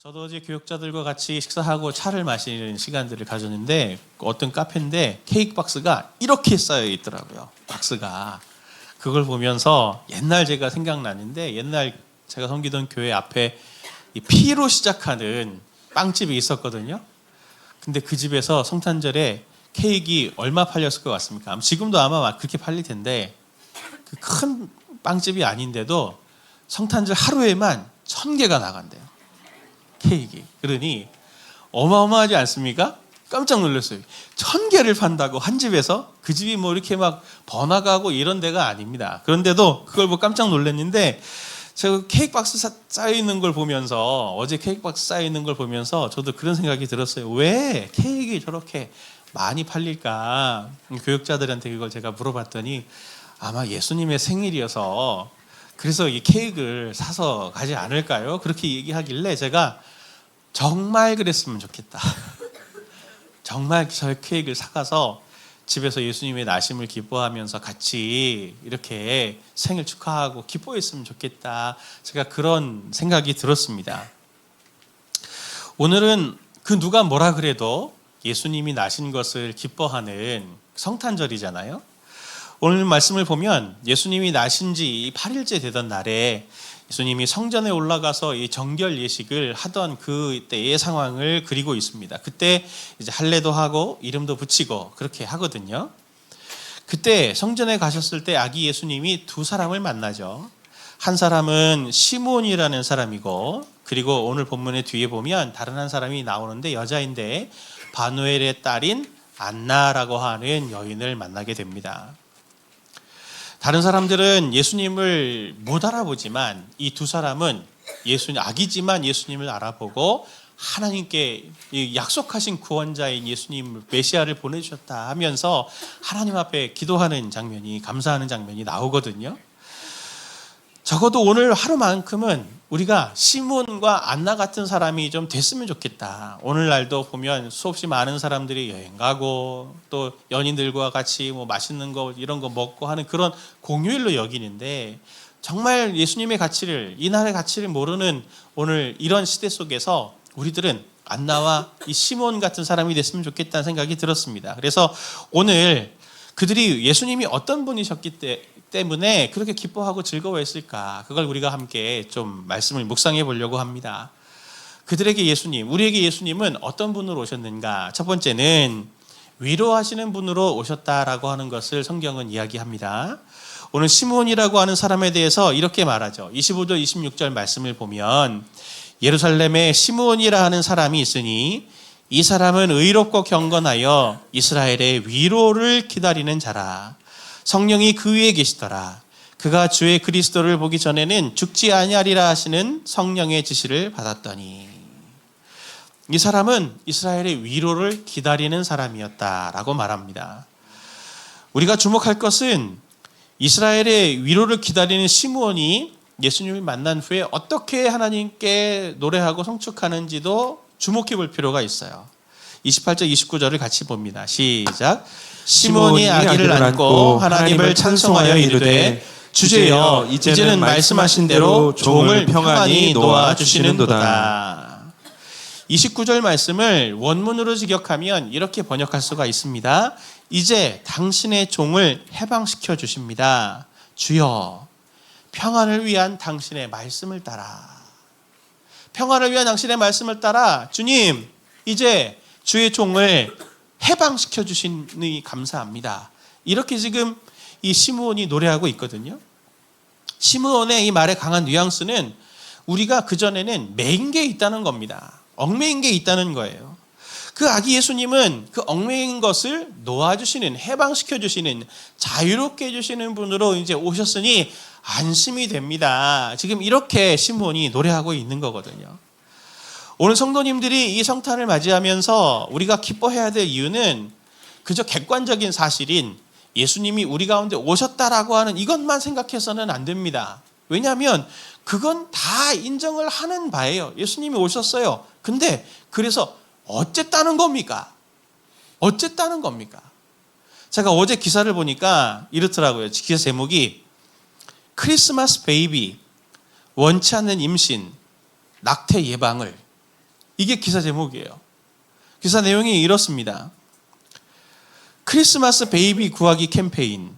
저도 어제 교육자들과 같이 식사하고 차를 마시는 시간들을 가졌는데 어떤 카페인데 케이크 박스가 이렇게 쌓여 있더라고요. 박스가. 그걸 보면서 옛날 제가 생각나는데 옛날 제가 섬기던 교회 앞에 이 P로 시작하는 빵집이 있었거든요. 근데 그 집에서 성탄절에 케이크 얼마 팔렸을 것 같습니까? 지금도 아마 그렇게 팔릴 텐데 그 큰 빵집이 아닌데도 성탄절 하루에만 1000개가 나간대요. 케이크. 그러니 어마어마하지 않습니까? 깜짝 놀랐어요. 1000개를 판다고 한 집에서? 그 집이 뭐 이렇게 막 번화가고 이런 데가 아닙니다. 그런데도 그걸 보고 깜짝 놀랐는데 제가 케이크 박스 쌓여 있는 걸 보면서 어제 케이크 박스 쌓여 있는 걸 보면서 저도 그런 생각이 들었어요. 왜 케이크 저렇게 많이 팔릴까? 교육자들한테 그걸 제가 물어봤더니 아마 예수님의 생일이어서 그래서 이 케이크를 사서 가지 않을까요? 그렇게 얘기하길래 제가 정말 그랬으면 좋겠다. 정말 저 케이크를 사가서 집에서 예수님의 나심을 기뻐하면서 같이 이렇게 생일 축하하고 기뻐했으면 좋겠다. 제가 그런 생각이 들었습니다. 오늘은 그 누가 뭐라 그래도 예수님이 나신 것을 기뻐하는 성탄절이잖아요. 오늘 말씀을 보면 예수님이 나신 지 8일째 되던 날에 예수님이 성전에 올라가서 이 정결 예식을 하던 그때의 상황을 그리고 있습니다. 그때 이제 할례도 하고 이름도 붙이고 그렇게 하거든요. 그때 성전에 가셨을 때 아기 예수님이 두 사람을 만나죠. 한 사람은 시므온이라는 사람이고 그리고 오늘 본문의 뒤에 보면 다른 한 사람이 나오는데 여자인데 바누엘의 딸인 안나라고 하는 여인을 만나게 됩니다. 다른 사람들은 예수님을 못 알아보지만 이 두 사람은 아기지만 예수님을 알아보고 하나님께 약속하신 구원자인 예수님 메시아를 보내주셨다 하면서 하나님 앞에 기도하는 장면이 감사하는 장면이 나오거든요. 적어도 오늘 하루만큼은 우리가 시몬과 안나 같은 사람이 좀 됐으면 좋겠다. 오늘날도 보면 수없이 많은 사람들이 여행 가고 또 연인들과 같이 뭐 맛있는 거 이런 거 먹고 하는 그런 공휴일로 여기는데 정말 예수님의 가치를 이날의 가치를 모르는 오늘 이런 시대 속에서 우리들은 안나와 이 시몬 같은 사람이 됐으면 좋겠다는 생각이 들었습니다. 그래서 오늘 그들이 예수님이 어떤 분이셨기 때문에 그렇게 기뻐하고 즐거워했을까? 그걸 우리가 함께 좀 말씀을 묵상해 보려고 합니다. 그들에게 예수님, 우리에게 예수님은 어떤 분으로 오셨는가? 첫 번째는 위로하시는 분으로 오셨다라고 하는 것을 성경은 이야기합니다. 오늘 시므온이라고 하는 사람에 대해서 이렇게 말하죠. 25절, 26절 말씀을 보면 예루살렘에 시므온이라 하는 사람이 있으니 이 사람은 의롭고 경건하여 이스라엘의 위로를 기다리는 자라. 성령이 그 위에 계시더라. 그가 주의 그리스도를 보기 전에는 죽지 아니하리라 하시는 성령의 지시를 받았더니 이 사람은 이스라엘의 위로를 기다리는 사람이었다라고 말합니다. 우리가 주목할 것은 이스라엘의 위로를 기다리는 시므온이 예수님을 만난 후에 어떻게 하나님께 노래하고 성축하는지도 주목해 볼 필요가 있어요. 28절 29절을 같이 봅니다. 시작. 시몬이 아기를 안고 하나님을 찬송하여 이르되 주제여 이제는 말씀하신 대로 종을 평안히 놓아주시는도다. 29절 말씀을 원문으로 직역하면 이렇게 번역할 수가 있습니다. 이제 당신의 종을 해방시켜 주십니다. 주여 평안을 위한 당신의 말씀을 따라 평안을 위한 당신의 말씀을 따라 주님 이제 주의 종을 해방시켜 주시니 감사합니다. 이렇게 지금 이 시므온이 노래하고 있거든요. 시므온의 이 말의 강한 뉘앙스는 우리가 그전에는 매인 게 있다는 겁니다. 얽매인 게 있다는 거예요. 그 아기 예수님은 그 얽매인 것을 놓아주시는, 해방시켜주시는, 자유롭게 해주시는 분으로 이제 오셨으니 안심이 됩니다. 지금 이렇게 시므온이 노래하고 있는 거거든요. 오늘 성도님들이 이 성탄을 맞이하면서 우리가 기뻐해야 될 이유는 그저 객관적인 사실인 예수님이 우리 가운데 오셨다라고 하는 이것만 생각해서는 안 됩니다. 왜냐하면 그건 다 인정을 하는 바예요. 예수님이 오셨어요. 근데 그래서 어쨌다는 겁니까? 어쨌다는 겁니까? 제가 어제 기사를 보니까 이렇더라고요. 기사 제목이 크리스마스 베이비 원치 않는 임신 낙태 예방을 이게 기사 제목이에요. 기사 내용이 이렇습니다. 크리스마스 베이비 구하기 캠페인.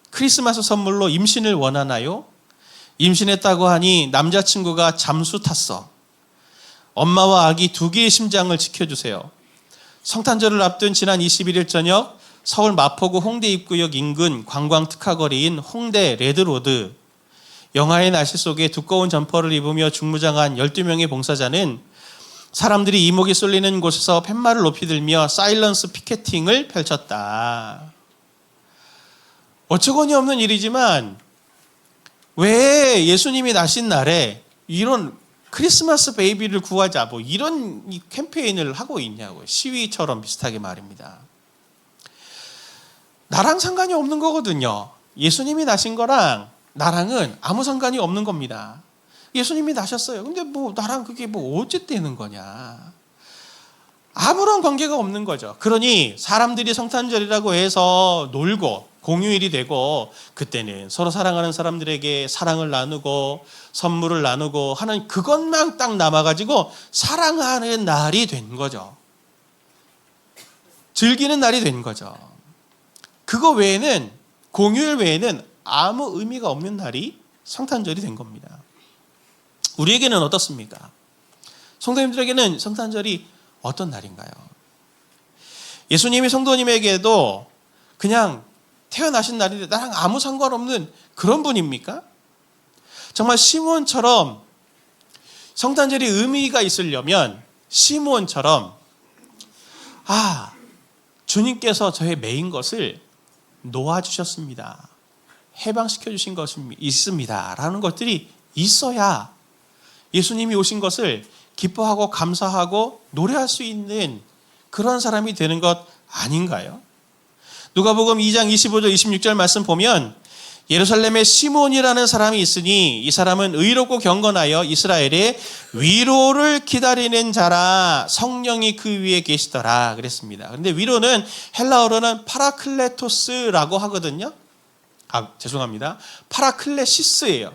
크리스마스 선물로 임신을 원하나요? 임신했다고 하니 남자친구가 잠수 탔어. 엄마와 아기 두 개의 심장을 지켜주세요. 성탄절을 앞둔 지난 21일 저녁 서울 마포구 홍대 입구역 인근 관광 특화거리인 홍대 레드로드. 영하의 날씨 속에 두꺼운 점퍼를 입으며 중무장한 12명의 봉사자는 사람들이 이목이 쏠리는 곳에서 팻말을 높이 들며 사일런스 피켓팅을 펼쳤다. 어처구니 없는 일이지만 왜 예수님이 나신 날에 이런 크리스마스 베이비를 구하자 뭐 이런 캠페인을 하고 있냐고요. 시위처럼 비슷하게 말입니다. 나랑 상관이 없는 거거든요. 예수님이 나신 거랑 나랑은 아무 상관이 없는 겁니다. 예수님이 나셨어요. 근데 뭐 나랑 그게 뭐 어쨌다는 거냐. 아무런 관계가 없는 거죠. 그러니 사람들이 성탄절이라고 해서 놀고 공휴일이 되고 그때는 서로 사랑하는 사람들에게 사랑을 나누고 선물을 나누고 하는 그것만 딱 남아가지고 사랑하는 날이 된 거죠. 즐기는 날이 된 거죠. 그거 외에는 공휴일 외에는 아무 의미가 없는 날이 성탄절이 된 겁니다. 우리에게는 어떻습니까? 성도님들에게는 성탄절이 어떤 날인가요? 예수님이 성도님에게도 그냥 태어나신 날인데 나랑 아무 상관없는 그런 분입니까? 정말 시므온처럼 성탄절이 의미가 있으려면 시므온처럼 주님께서 저의 매인 것을 놓아주셨습니다. 해방시켜 주신 것이 있습니다. 라는 것들이 있어야 예수님이 오신 것을 기뻐하고 감사하고 노래할 수 있는 그런 사람이 되는 것 아닌가요? 누가복음 2장 25절 26절 말씀 보면 예루살렘에 시므온이라는 사람이 있으니 이 사람은 의롭고 경건하여 이스라엘의 위로를 기다리는 자라 성령이 그 위에 계시더라 그랬습니다. 그런데 위로는 헬라어로는 파라클레토스라고 하거든요. 죄송합니다. 파라클레시스예요.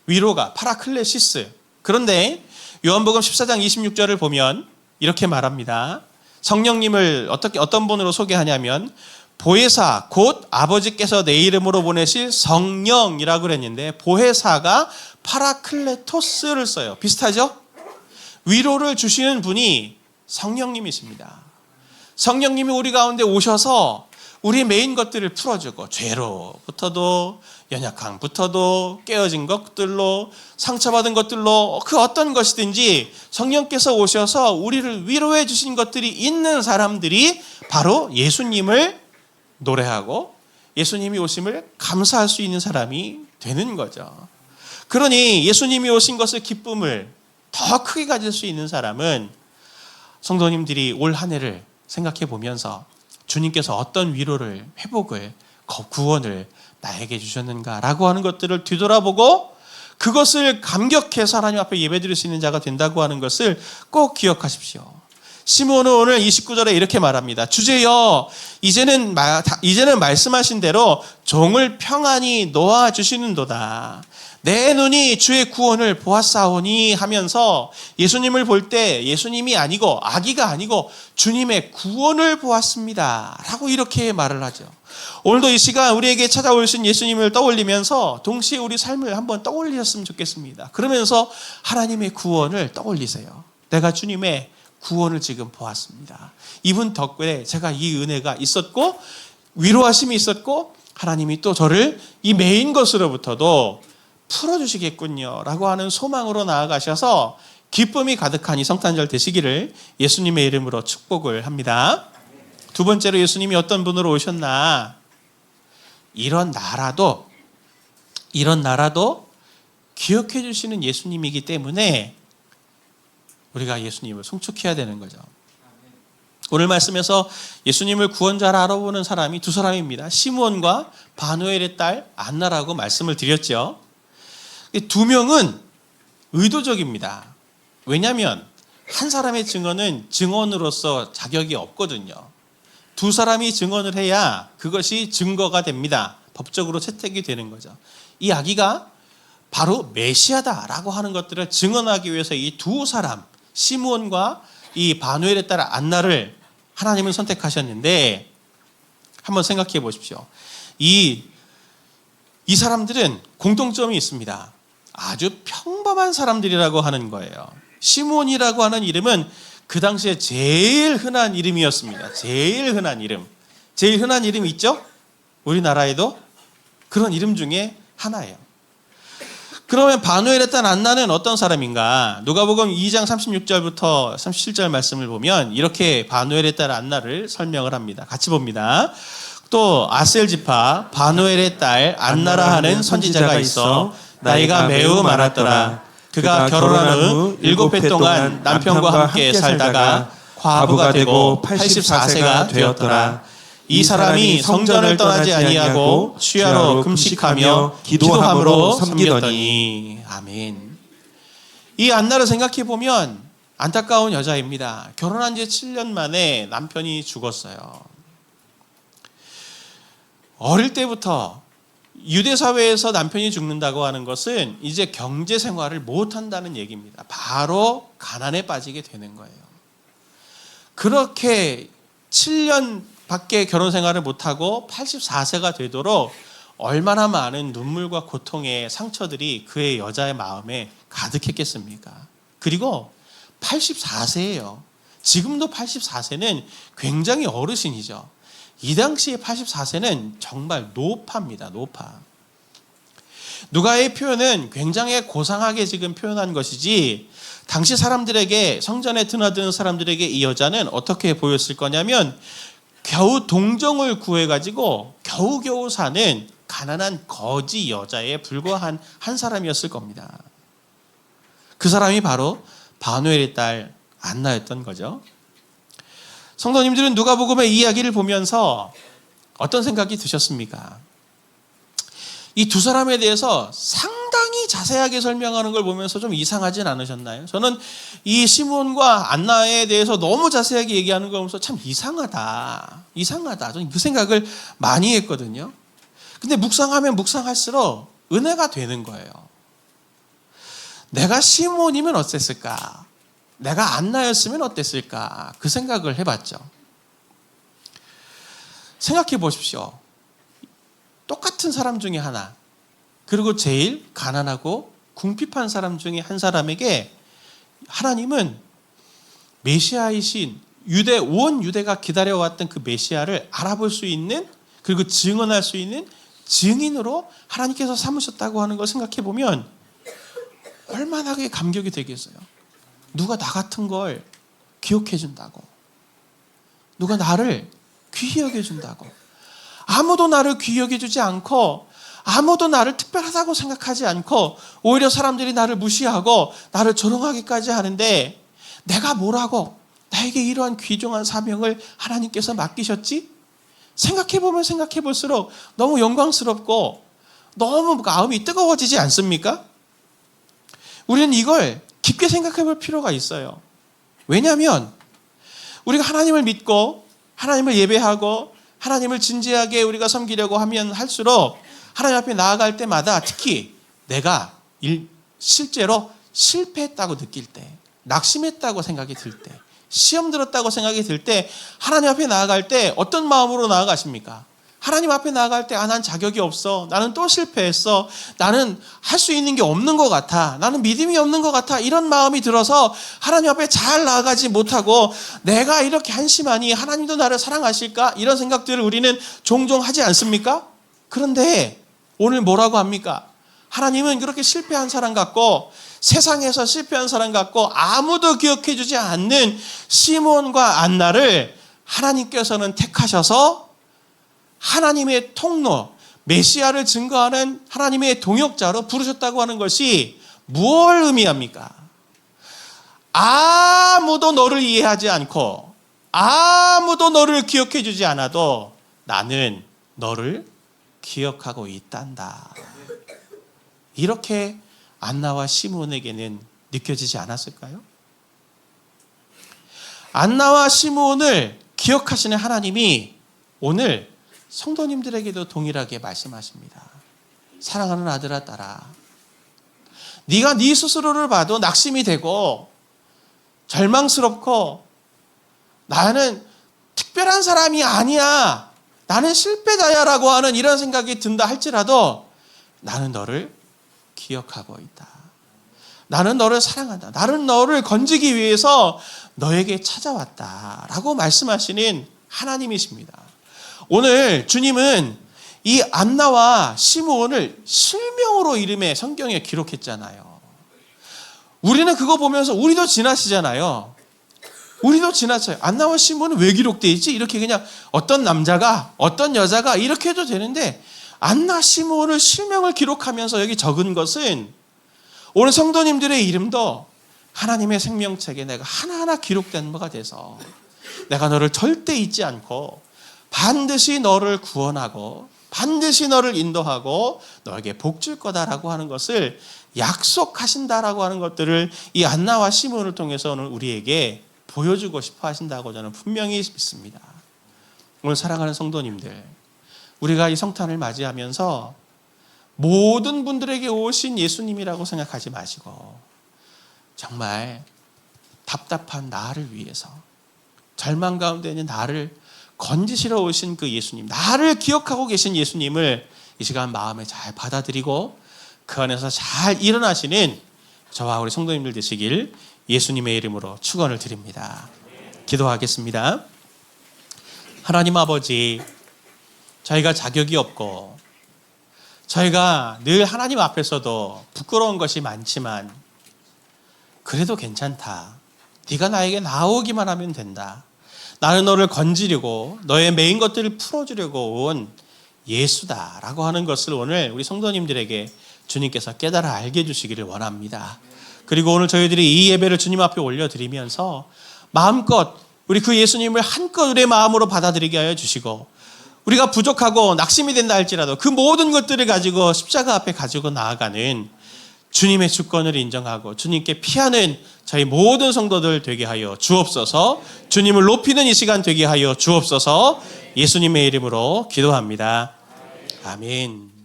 위로가 파라클레시스. 그런데 요한복음 14장 26절을 보면 이렇게 말합니다. 성령님을 어떤 분으로 소개하냐면 보혜사 곧 아버지께서 내 이름으로 보내실 성령이라고 그랬는데 보혜사가 파라클레토스를 써요. 비슷하죠? 위로를 주시는 분이 성령님이십니다. 성령님이 우리 가운데 오셔서 우리 메인 것들을 풀어주고 죄로부터도 연약함부터도 깨어진 것들로 상처받은 것들로 그 어떤 것이든지 성령께서 오셔서 우리를 위로해 주신 것들이 있는 사람들이 바로 예수님을 노래하고 예수님이 오심을 감사할 수 있는 사람이 되는 거죠. 그러니 예수님이 오신 것을 기쁨을 더 크게 가질 수 있는 사람은 성도님들이 올 한 해를 생각해 보면서 주님께서 어떤 위로를, 회복을, 구원을 나에게 주셨는가라고 하는 것들을 뒤돌아보고 그것을 감격해서 하나님 앞에 예배드릴 수 있는 자가 된다고 하는 것을 꼭 기억하십시오. 시므온은 오늘 29절에 이렇게 말합니다. 주제여 이제는 말씀하신 대로 종을 평안히 놓아주시는도다. 내 눈이 주의 구원을 보았사오니 하면서 예수님을 볼 때 예수님이 아니고 아기가 아니고 주님의 구원을 보았습니다 라고 이렇게 말을 하죠. 오늘도 이 시간 우리에게 찾아오신 예수님을 떠올리면서 동시에 우리 삶을 한번 떠올리셨으면 좋겠습니다. 그러면서 하나님의 구원을 떠올리세요. 내가 주님의 구원을 지금 보았습니다. 이분 덕분에 제가 이 은혜가 있었고 위로하심이 있었고 하나님이 또 저를 이 메인 것으로부터도 풀어주시겠군요 라고 하는 소망으로 나아가셔서 기쁨이 가득한 이 성탄절 되시기를 예수님의 이름으로 축복을 합니다. 두 번째로 예수님이 어떤 분으로 오셨나? 이런 나라도 기억해 주시는 예수님이기 때문에 우리가 예수님을 송축해야 되는 거죠. 오늘 말씀에서 예수님을 구원자라 알아보는 사람이 두 사람입니다. 시므온과 바누엘의 딸 안나라고 말씀을 드렸죠. 두 명은 의도적입니다. 왜냐하면 한 사람의 증언은 증언으로서 자격이 없거든요. 두 사람이 증언을 해야 그것이 증거가 됩니다. 법적으로 채택이 되는 거죠. 이 아기가 바로 메시아다라고 하는 것들을 증언하기 위해서 이 두 사람, 시므온과 이 바누엘의 딸 안나를 하나님은 선택하셨는데 한번 생각해 보십시오. 이 사람들은 공통점이 있습니다. 아주 평범한 사람들이라고 하는 거예요. 시므온이라고 하는 이름은 그 당시에 제일 흔한 이름이었습니다. 제일 흔한 이름. 제일 흔한 이름 있죠? 우리나라에도 그런 이름 중에 하나예요. 그러면 바누엘의 딸 안나는 어떤 사람인가? 누가복음 2장 36절부터 37절 말씀을 보면 이렇게 바누엘의 딸 안나를 설명을 합니다. 같이 봅니다. 또 아셀 지파 바누엘의 딸 안나라 하는 선지자가 있어 나이가 매우 많았더라. 그가 결혼한 후 7해 동안 남편과 함께 살다가 과부가 되고 84세가 되었더라. 이 사람이 성전을 떠나지 아니하고 수야로 금식하며 기도함으로 섬기더니. 아멘. 이 안나를 생각해 보면 안타까운 여자입니다. 결혼한 지 7년 만에 남편이 죽었어요. 어릴 때부터 유대 사회에서 남편이 죽는다고 하는 것은 이제 경제 생활을 못 한다는 얘기입니다. 바로 가난에 빠지게 되는 거예요. 그렇게 7년밖에 결혼 생활을 못 하고 84세가 되도록 얼마나 많은 눈물과 고통의 상처들이 그의 여자의 마음에 가득했겠습니까? 그리고 84세예요. 지금도 84세는 굉장히 어르신이죠. 이 당시에 84세는 정말 노파입니다. 노파. 누가의 표현은 굉장히 고상하게 지금 표현한 것이지 당시 사람들에게, 성전에 드나드는 사람들에게 이 여자는 어떻게 보였을 거냐면 겨우 동정을 구해가지고 겨우겨우 사는 가난한 거지 여자에 불과한 한 사람이었을 겁니다. 그 사람이 바로 바누엘의 딸 안나였던 거죠. 성도님들은 누가복음의 이야기를 보면서 어떤 생각이 드셨습니까? 이 두 사람에 대해서 상당히 자세하게 설명하는 걸 보면서 좀 이상하진 않으셨나요? 저는 이 시므온과 안나에 대해서 너무 자세하게 얘기하는 걸 보면서 참 이상하다. 저는 그 생각을 많이 했거든요. 근데 묵상하면 묵상할수록 은혜가 되는 거예요. 내가 시므온이면 어땠을까? 내가 안나였으면 어땠을까? 그 생각을 해봤죠. 생각해 보십시오. 똑같은 사람 중에 하나, 그리고 제일 가난하고 궁핍한 사람 중에 한 사람에게 하나님은 메시아이신 온 유대가 기다려왔던 그 메시아를 알아볼 수 있는, 그리고 증언할 수 있는 증인으로 하나님께서 삼으셨다고 하는 걸 생각해 보면 얼마나 그게 감격이 되겠어요. 누가 나 같은 걸 기억해 준다고, 누가 나를 귀히 여겨 준다고. 아무도 나를 귀히 여겨 주지 않고, 아무도 나를 특별하다고 생각하지 않고, 오히려 사람들이 나를 무시하고 나를 조롱하기까지 하는데 내가 뭐라고 나에게 이러한 귀중한 사명을 하나님께서 맡기셨지? 생각해보면 생각해볼수록 너무 영광스럽고 너무 마음이 뜨거워지지 않습니까? 우리는 이걸 깊게 생각해 볼 필요가 있어요. 왜냐하면 우리가 하나님을 믿고 하나님을 예배하고 하나님을 진지하게 우리가 섬기려고 하면 할수록 하나님 앞에 나아갈 때마다 특히 내가 실제로 실패했다고 느낄 때, 낙심했다고 생각이 들 때, 시험 들었다고 생각이 들 때, 하나님 앞에 나아갈 때 어떤 마음으로 나아가십니까? 하나님 앞에 나아갈 때 난 자격이 없어. 나는 또 실패했어. 나는 할 수 있는 게 없는 것 같아. 나는 믿음이 없는 것 같아. 이런 마음이 들어서 하나님 앞에 잘 나아가지 못하고 내가 이렇게 한심하니 하나님도 나를 사랑하실까? 이런 생각들을 우리는 종종 하지 않습니까? 그런데 오늘 뭐라고 합니까? 하나님은 그렇게 실패한 사람 같고 세상에서 실패한 사람 같고 아무도 기억해 주지 않는 시몬과 안나를 하나님께서는 택하셔서 하나님의 통로, 메시아를 증거하는 하나님의 동역자로 부르셨다고 하는 것이 무엇을 의미합니까? 아무도 너를 이해하지 않고 아무도 너를 기억해 주지 않아도 나는 너를 기억하고 있단다. 이렇게 안나와 시므온에게는 느껴지지 않았을까요? 안나와 시므온을 기억하시는 하나님이 오늘 성도님들에게도 동일하게 말씀하십니다. 사랑하는 아들아, 네가 네 스스로를 봐도 낙심이 되고 절망스럽고 나는 특별한 사람이 아니야, 나는 실패자야라고 하는 이런 생각이 든다 할지라도 나는 너를 기억하고 있다. 나는 너를 사랑한다. 나는 너를 건지기 위해서 너에게 찾아왔다라고 말씀하시는 하나님이십니다. 오늘 주님은 이 안나와 시므온을 실명으로 이름에 성경에 기록했잖아요. 우리는 그거 보면서 우리도 지나치잖아요. 우리도 지나쳐요. 안나와 시므온은 왜 기록되어 있지? 이렇게 그냥 어떤 남자가 어떤 여자가 이렇게 해도 되는데 안나 시므온을 실명을 기록하면서 여기 적은 것은 오늘 성도님들의 이름도 하나님의 생명책에 내가 하나하나 기록된 바가 돼서 내가 너를 절대 잊지 않고 반드시 너를 구원하고 반드시 너를 인도하고 너에게 복 줄 거다라고 하는 것을 약속하신다라고 하는 것들을 이 안나와 시므온을 통해서 오늘 우리에게 보여주고 싶어 하신다고 저는 분명히 믿습니다. 오늘 사랑하는 성도님들, 우리가 이 성탄을 맞이하면서 모든 분들에게 오신 예수님이라고 생각하지 마시고 정말 답답한 나를 위해서 절망 가운데 있는 나를 건지시러 오신 그 예수님, 나를 기억하고 계신 예수님을 이 시간 마음에 잘 받아들이고 그 안에서 잘 일어나시는 저와 우리 성도님들 되시길 예수님의 이름으로 축원을 드립니다. 기도하겠습니다. 하나님 아버지, 저희가 자격이 없고 저희가 늘 하나님 앞에서도 부끄러운 것이 많지만 그래도 괜찮다. 네가 나에게 나오기만 하면 된다. 나는 너를 건지려고 너의 메인 것들을 풀어주려고 온 예수다라고 하는 것을 오늘 우리 성도님들에게 주님께서 깨달아 알게 해주시기를 원합니다. 그리고 오늘 저희들이 이 예배를 주님 앞에 올려드리면서 마음껏 우리 그 예수님을 한껏 우리의 마음으로 받아들이게 하여 주시고 우리가 부족하고 낙심이 된다 할지라도 그 모든 것들을 가지고 십자가 앞에 가지고 나아가는 주님의 주권을 인정하고 주님께 피하는 저희 모든 성도들 되게 하여 주옵소서. 주님을 높이는 이 시간 되게 하여 주옵소서. 예수님의 이름으로 기도합니다. 아멘.